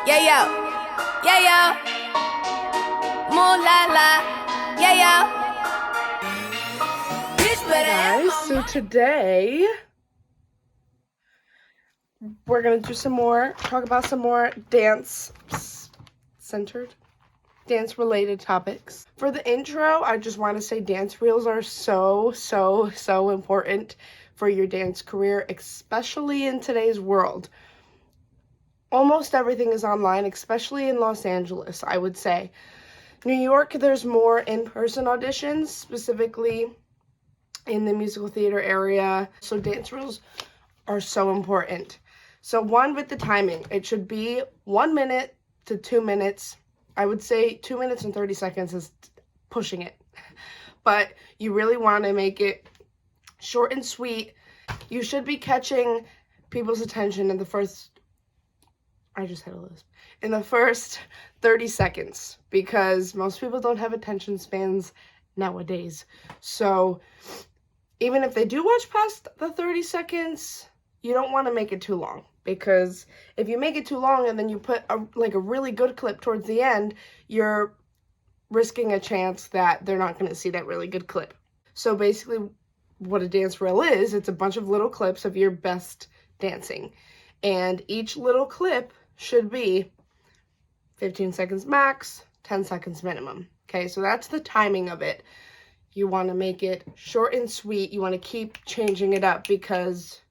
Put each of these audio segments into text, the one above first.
Yeah, yo. Yeah, yo. Moon la la. Yeah, yo. Bitch, better have Guys, so today we're gonna do talk about some more dance-centered, dance-related topics. For the intro, I just want to say dance reels are so important for your dance career, especially in today's world. Almost everything is online, especially in Los Angeles, I would say. New York, there's more in-person auditions, specifically in the musical theater area. So dance reels are so important. So one, with the timing, it should be 1 minute to 2 minutes. I would say 2 minutes and 30 seconds is pushing it. But you really want to make it short and sweet. You should be catching people's attention in the first, I just had a lisp, in the first 30 seconds, because most people don't have attention spans nowadays. So even if they do watch past the 30 seconds, you don't want to make it too long, because if you make it too long and then you put a really good clip towards the end, you're risking a chance that they're not going to see that really good clip. So basically what a dance reel is, it's a bunch of little clips of your best dancing, and each little clip should be 15 seconds max, 10 seconds minimum. Okay, so that's the timing of it. You want to make it short and sweet. You want to keep changing it up, because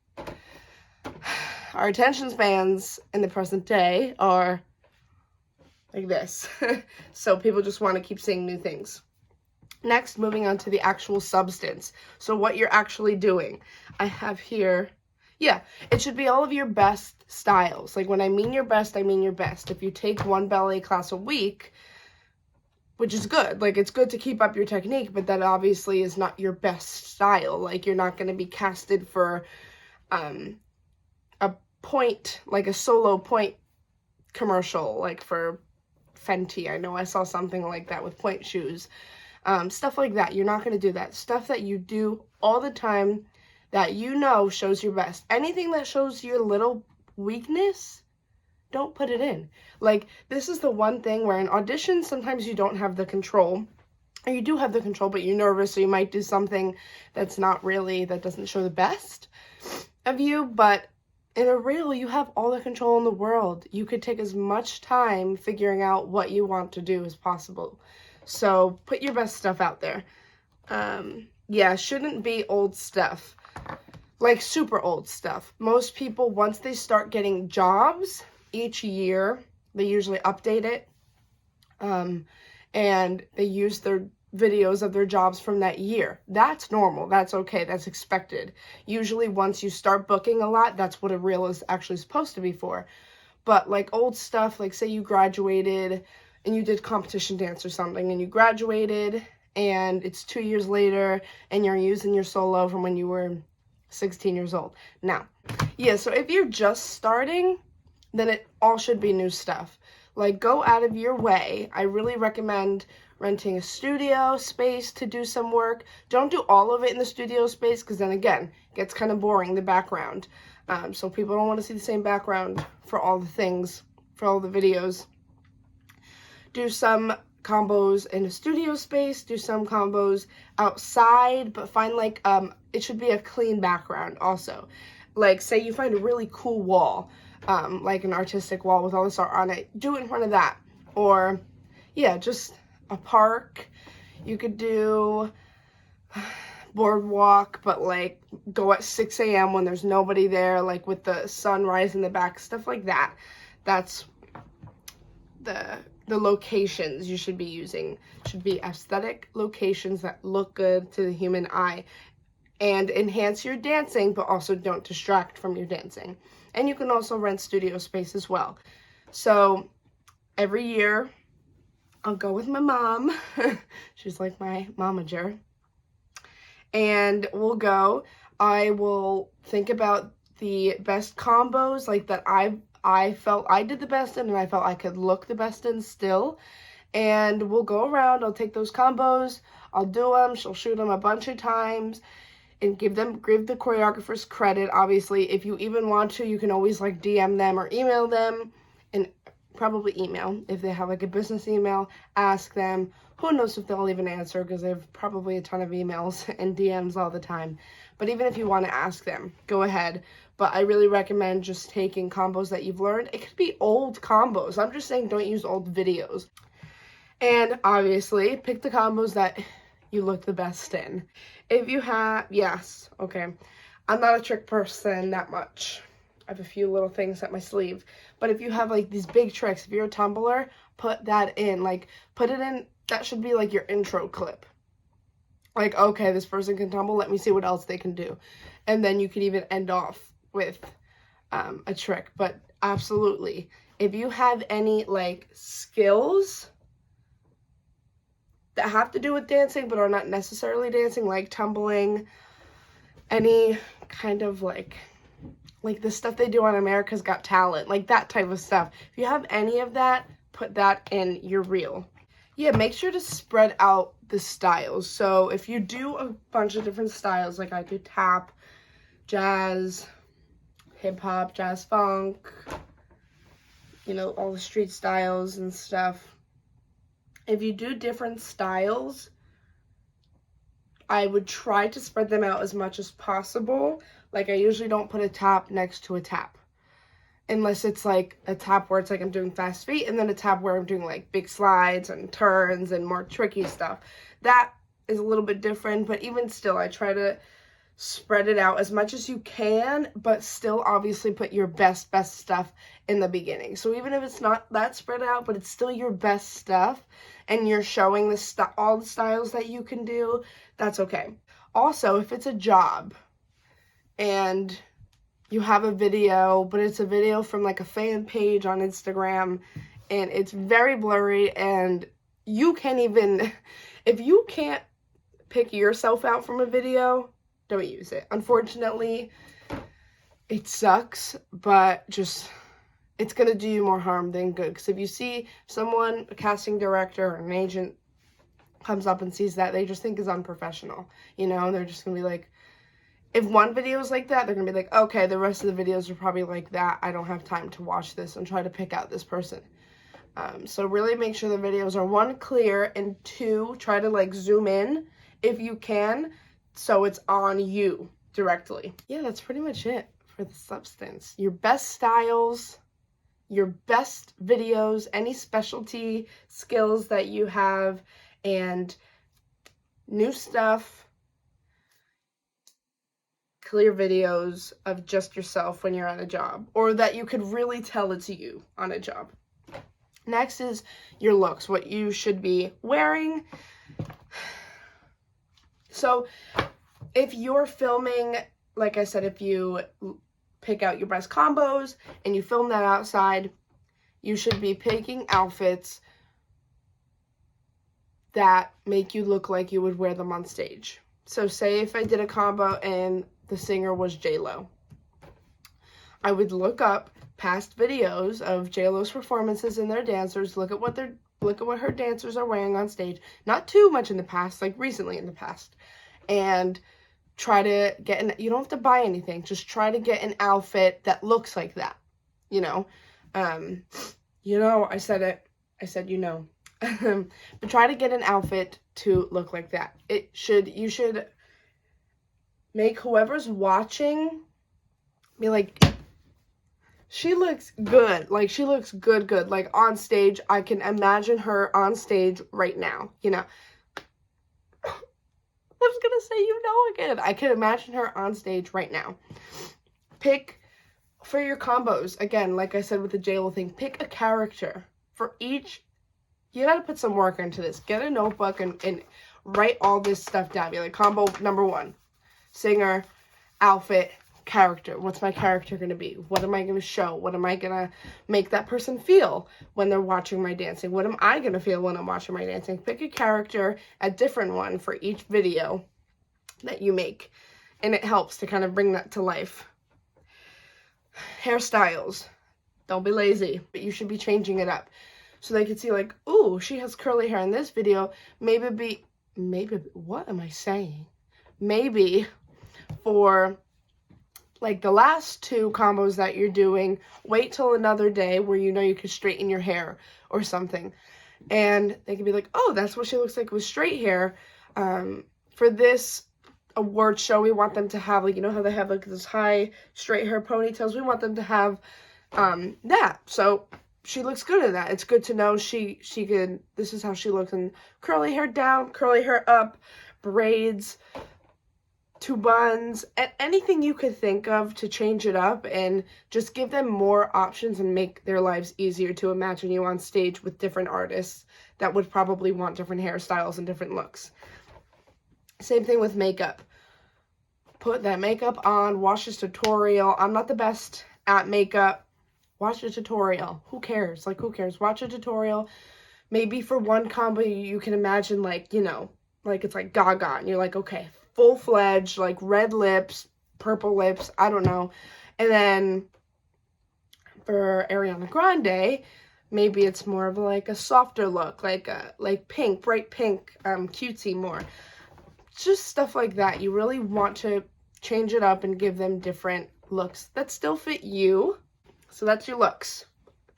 our attention spans in the present day are like this. So people just want to keep seeing new things. Next, moving on to the actual substance. So what you're actually doing. I have here, yeah, it should be all of your best styles. Like, when I mean your best, I mean your best. If you take one ballet class a week, which is good, like, it's good to keep up your technique, but that obviously is not your best style. Like, you're not going to be casted for a point, like a solo point commercial, like for Fenty. I know I saw something like that with point shoes. Stuff like that. You're not going to do that. Stuff that you do all the time that you know shows your best. Anything that shows your little weakness, don't put it in. Like, this is the one thing where in auditions, sometimes you don't have the control. Or you do have the control, but you're nervous, so you might do something that doesn't show the best of you. But in a reel, you have all the control in the world. You could take as much time figuring out what you want to do as possible. So put your best stuff out there. Yeah, shouldn't be old stuff. Like, super old stuff. Most people, once they start getting jobs each year, they usually update it. And they use their videos of their jobs from that year. That's normal. That's okay. That's expected. Usually once you start booking a lot, that's what a reel is actually supposed to be for. But like old stuff, like say you graduated and you did competition dance or something, and you graduated and it's 2 years later and you're using your solo from when you were 16 years old. Now, yeah, so if you're just starting, then it all should be new stuff. Like, go out of your way. I really recommend renting a studio space to do some work. Don't do all of it in the studio space, because then again, it gets kind of boring, the background. So people don't want to see the same background for all the things, for all the videos. Do some combos in a studio space, do some combos outside, but find like, it should be a clean background also. Like, say you find a really cool wall, like an artistic wall with all this art on it, do it in front of that. Or, yeah, just a park. You could do boardwalk, but like go at 6 a.m. when there's nobody there, like with the sunrise in the back, stuff like that. That's the locations you should be using. Should be aesthetic locations that look good to the human eye and enhance your dancing, but also don't distract from your dancing. And you can also rent studio space as well. So every year I'll go with my mom. She's like my momager. And we'll go. I will think about the best combos, like that I felt I did the best in and I felt I could look the best in still. And we'll go around. I'll take those combos. I'll do them. She'll shoot them a bunch of times. And give the choreographers credit. Obviously, if you even want to, you can always like DM them or email them and probably email. If they have like a business email, ask them. Who knows if they'll even answer, because they have probably a ton of emails and DMs all the time. But even if you want to ask them, go ahead. But I really recommend just taking combos that you've learned. It could be old combos. I'm just saying don't use old videos. And obviously, pick the combos that you look the best in. If you have, yes, okay. I'm not a trick person that much. I have a few little things up my sleeve. But if you have like these big tricks, if you're a tumbler, put that in. Like, put it in, that should be like your intro clip. Like, okay, this person can tumble, let me see what else they can do. And then you could even end off with a trick. But absolutely, if you have any like skills that have to do with dancing but are not necessarily dancing, like tumbling, any kind of like the stuff they do on America's Got Talent, like that type of stuff. If you have any of that, put that in your reel. Yeah, make sure to spread out the styles. So if you do a bunch of different styles, like I do tap, jazz, hip hop, jazz funk, you know, all the street styles and stuff. If you do different styles, I would try to spread them out as much as possible. Like, I usually don't put a tap next to a tap. Unless it's like a tap where it's like I'm doing fast feet, and then a tap where I'm doing like big slides and turns and more tricky stuff. That is a little bit different, but even still, I try to spread it out as much as you can, but still obviously put your best stuff in the beginning. So even if it's not that spread out, but it's still your best stuff, and you're showing all the styles that you can do, that's okay. Also, if it's a job and you have a video, but it's a video from like a fan page on Instagram, and it's very blurry, and you can't even, if you can't pick yourself out from a video, don't use it. Unfortunately, it sucks, but just, it's going to do you more harm than good. Because if you see someone, a casting director or an agent comes up and sees that, they just think is unprofessional. You know, they're just going to be like, if one video is like that, they're going to be like, okay, the rest of the videos are probably like that. I don't have time to watch this and try to pick out this person. So really make sure the videos are, one, clear, and two, try to like zoom in if you can, so it's on you directly. Yeah, that's pretty much it for the substance. Your best styles, your best videos, any specialty skills that you have, and new stuff. Clear videos of just yourself when you're on a job, or that you could really tell it's you on a job. Next is your looks, what you should be wearing. So if you're filming, like I said, if you pick out your best combos and you film that outside, you should be picking outfits that make you look like you would wear them on stage. So say if I did a combo and the singer was J-Lo, I would look up past videos of J-Lo's performances and their dancers, look at what her dancers are wearing on stage, not too much in the past, like recently in the past, and try to get you don't have to buy anything, just try to get an outfit that looks like that, you know. I said you know. But try to get an outfit to look like that. You should make whoever's watching be like, she looks good. Like, she looks good. Like, on stage, I can imagine her on stage right now, you know. I was gonna say, you know, again. I can imagine her on stage right now. Pick, for your combos, again, like I said with the J-Lo thing, pick a character for each. You gotta put some work into this. Get a notebook and write all this stuff down. Be like, combo number 1, singer, outfit, character. What's my character going to be? What am I going to show? What am I going to make that person feel when they're watching my dancing? What am I going to feel when I'm watching my dancing? Pick a character, a different one for each video that you make, and it helps to kind of bring that to life. Hairstyles. Don't be lazy, but you should be changing it up so they can see, like, ooh, she has curly hair in this video. Maybe, what am I saying? Maybe for like the last two combos that you're doing, wait till another day where you know you can straighten your hair or something. And they can be like, oh, that's what she looks like with straight hair. For this award show, we want them to have, like, you know how they have like this high straight hair ponytails? We want them to have that. So she looks good in that. It's good to know she could, this is how she looks in curly hair down, curly hair up, braids, two buns, and anything you could think of to change it up and just give them more options and make their lives easier to imagine you on stage with different artists that would probably want different hairstyles and different looks. Same thing with makeup. Put that makeup on, watch this tutorial. I'm not the best at makeup. Watch a tutorial. Who cares? Like, who cares? Watch a tutorial. Maybe for one combo, you can imagine, like, you know, like it's like Gaga, and you're like, okay, full-fledged, like red lips, purple lips, I don't know. And then for Ariana Grande, maybe it's more of like a softer look, like pink, bright pink, cutesy more. Just stuff like that. You really want to change it up and give them different looks that still fit you. So that's your looks.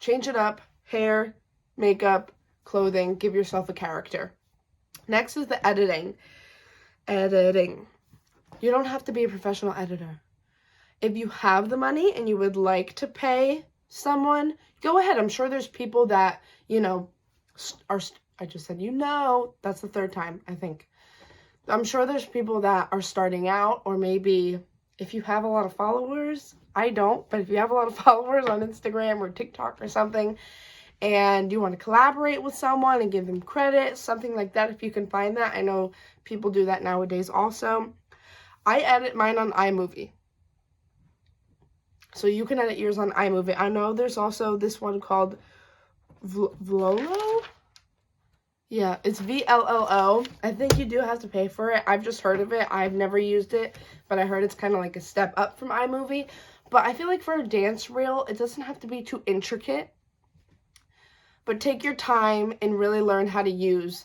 Change it up, hair, makeup, clothing, give yourself a character. Next is the editing. Editing. You don't have to be a professional editor. If you have the money and you would like to pay someone, go ahead. I'm sure there's people that, you know, I just said, you know, that's the third time, I think. I'm sure there's people that are starting out, or maybe if you have a lot of followers, I don't, but if you have a lot of followers on Instagram or TikTok or something, and you want to collaborate with someone and give them credit, something like that, if you can find that. I know people do that nowadays also. I edit mine on iMovie. So you can edit yours on iMovie. I know there's also this one called Vlolo. Yeah, it's VLLO. I think you do have to pay for it. I've just heard of it. I've never used it, but I heard it's kind of like a step up from iMovie. But I feel like for a dance reel, it doesn't have to be too intricate. But take your time and really learn how to use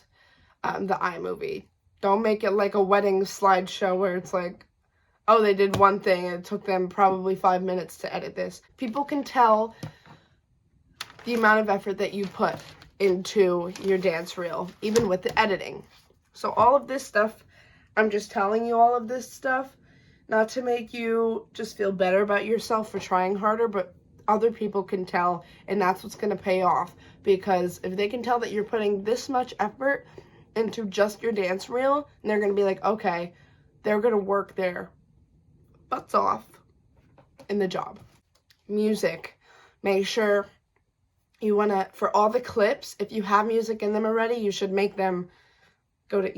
the iMovie. Don't make it like a wedding slideshow where it's like, oh, they did one thing and it took them probably 5 minutes to edit this. People can tell the amount of effort that you put into your dance reel, even with the editing. So all of this stuff, I'm just telling you all of this stuff, not to make you just feel better about yourself for trying harder, but other people can tell, and that's what's going to pay off. Because if they can tell that you're putting this much effort into just your dance reel, and they're going to be like, okay, they're going to work their butts off in the job. Music. Make sure you want to, for all the clips, if you have music in them already, you should make them go to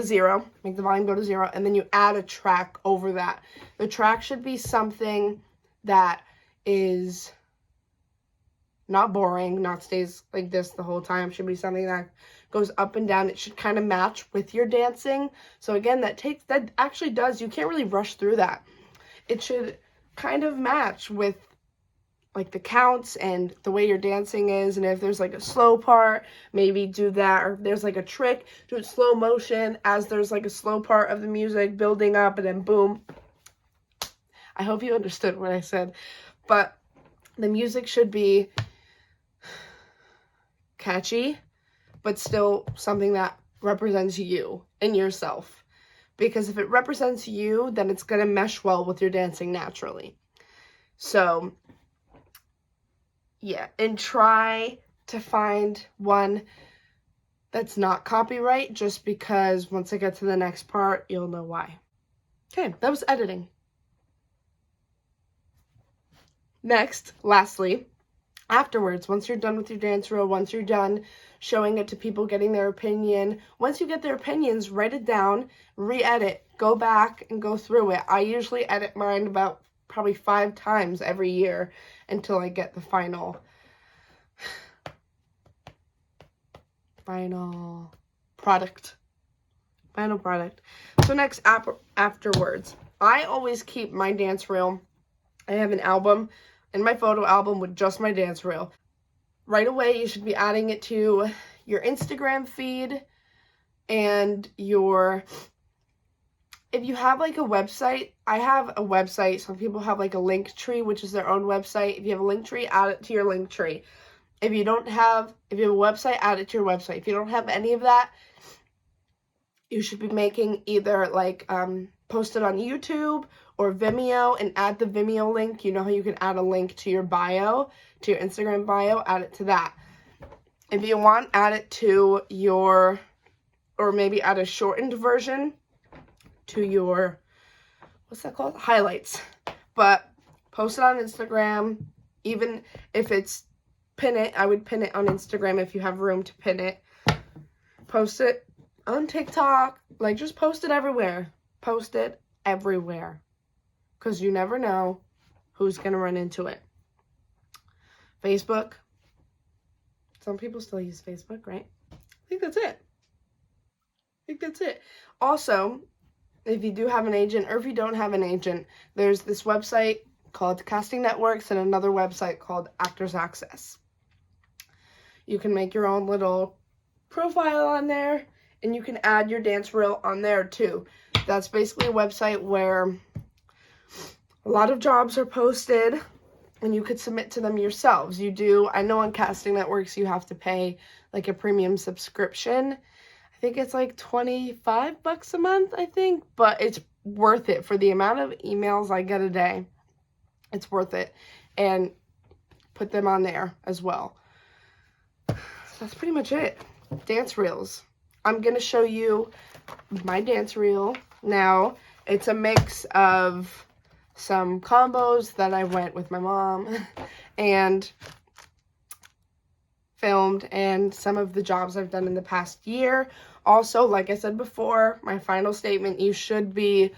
0, make the volume go to 0, and then you add a track over that. The track should be something that is not boring, not stays like this the whole time. Should be something that goes up and down. It should kind of match with your dancing. So again, that actually does, you can't really rush through that. It should kind of match with like the counts and the way your dancing is. And if there's like a slow part, maybe do that. Or if there's like a trick, do it slow motion as there's like a slow part of the music building up, and then boom. I hope you understood what I said. But the music should be catchy, but still something that represents you and yourself. Because if it represents you, then it's going to mesh well with your dancing naturally. So, yeah, and try to find one that's not copyright, just because once I get to the next part, you'll know why. Okay, that was editing. Next, lastly, afterwards, once you're done with your dance reel, once you're done showing it to people, getting their opinion, once you get their opinions, write it down, re-edit, go back and go through it. I usually edit mine about probably 5 times every year until I get the final product. So next, afterwards, I always keep my dance reel. I have an album in my photo album with just my dance reel. Right away, you should be adding it to your Instagram feed and your if you have like a website, I have a website. Some people have like a Linktree, which is their own website. If you have a Linktree, add it to your Linktree. If you have a website, add it to your website. If you don't have any of that, you should be making either like post it on YouTube or Vimeo and add the Vimeo link. You know how you can add a link to your bio, to your Instagram bio, add it to that. If you want, add it to your, or maybe add a shortened version to your, what's that called? Highlights. But post it on Instagram. Even if it's pin it, I would pin it on Instagram if you have room to pin it. Post it on TikTok. Like, just post it everywhere. Post it everywhere. Because you never know who's going to run into it. Facebook. Some people still use Facebook, right? I think that's it. Also, if you do have an agent or if you don't have an agent, there's this website called Casting Networks and another website called Actors Access. You can make your own little profile on there and you can add your dance reel on there too. That's basically a website where a lot of jobs are posted and you could submit to them yourselves. I know on Casting Networks you have to pay like a premium subscription. I think it's like $25 a month, I think, but it's worth it for the amount of emails I get a day. It's worth it. And put them on there as well. So that's pretty much it. Dance reels. I'm going to show you my dance reel now. It's a mix of some combos that I went with my mom and filmed, and some of the jobs I've done in the past year. Also, like I said before, my final statement, you should be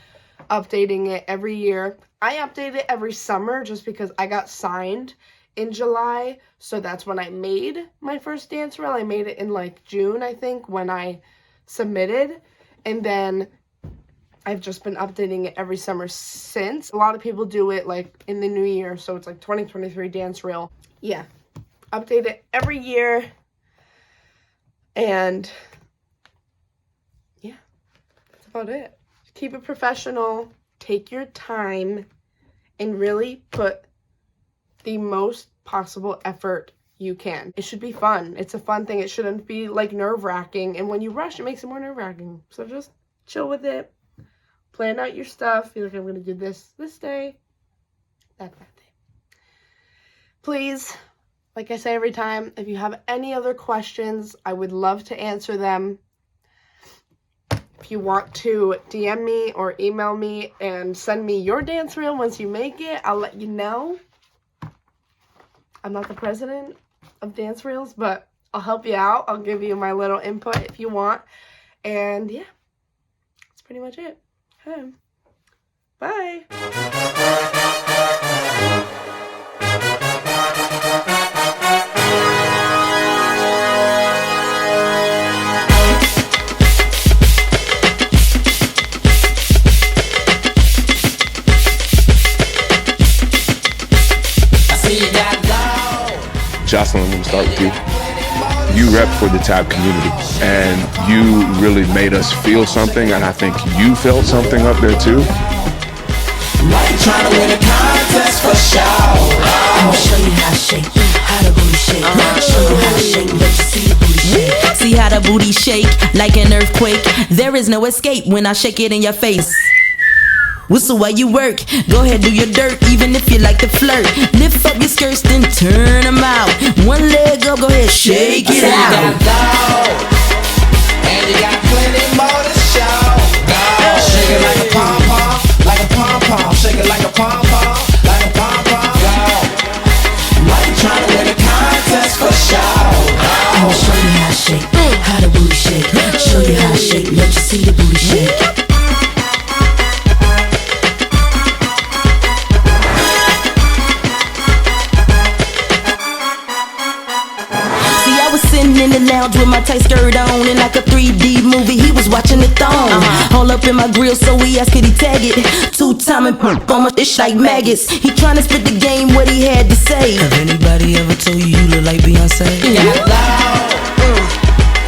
updating it every year. I update it every summer just because I got signed in July, so that's when I made my first dance reel. I made it in like June, I think, when I submitted, and then I've just been updating it every summer since. A lot of people do it like in the new year, so it's like 2023 dance reel. Yeah, update it every year, and yeah, that's about it. Keep it professional, take your time, and really put the most possible effort you can. It should be fun. It's a fun thing. It shouldn't be like nerve-wracking, and when you rush, it makes it more nerve-wracking. So just chill with it. Plan out your stuff. Feel like I'm going to do this day, that day. Please, like I say every time, if you have any other questions, I would love to answer them. If you want to DM me or email me and send me your dance reel once you make it, I'll let you know. I'm not the president of dance reels, but I'll help you out. I'll give you my little input if you want. And yeah, that's pretty much it. Okay. Bye. Jocelyn, I'm going to start with you. You rep for the tap community, and you really made us feel something, and I think you felt something up there too. Like trying to win a contest for sure. I'ma show you how to shake, how the booty shake. Show you how to shake, let you see the booty shake. See how the booty shake like an earthquake. There is no escape when I shake it in your face. Whistle while you work, go ahead do your dirt, even if you like to flirt. Lift up your skirts, then turn them out. One leg up, go ahead, shake it out. You got go, and you got plenty more to show. Go, shake it like a pom-pom, like a pom-pom. Shake it like a pom-pom, like a pom-pom. Go, like trying to win a contest for sure. I'ma show you how to shake, how the booty shake. Show you how to shake, let you see the booty shake. In the lounge with my tight skirt on, and like a 3D movie, he was watching the thong. All up in my grill, so he asked could he tag it. 2-time and pump on my ish like maggots. He tryna spit the game, what he had to say. Have anybody ever told you you look like Beyonce? You got loud,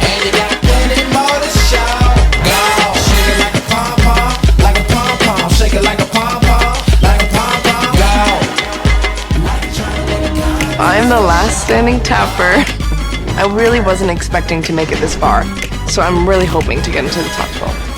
and you got plenty more to show. Go, shake it like a pom-pom, like a tapper. I really wasn't expecting to make it this far, so I'm really hoping to get into the top 12.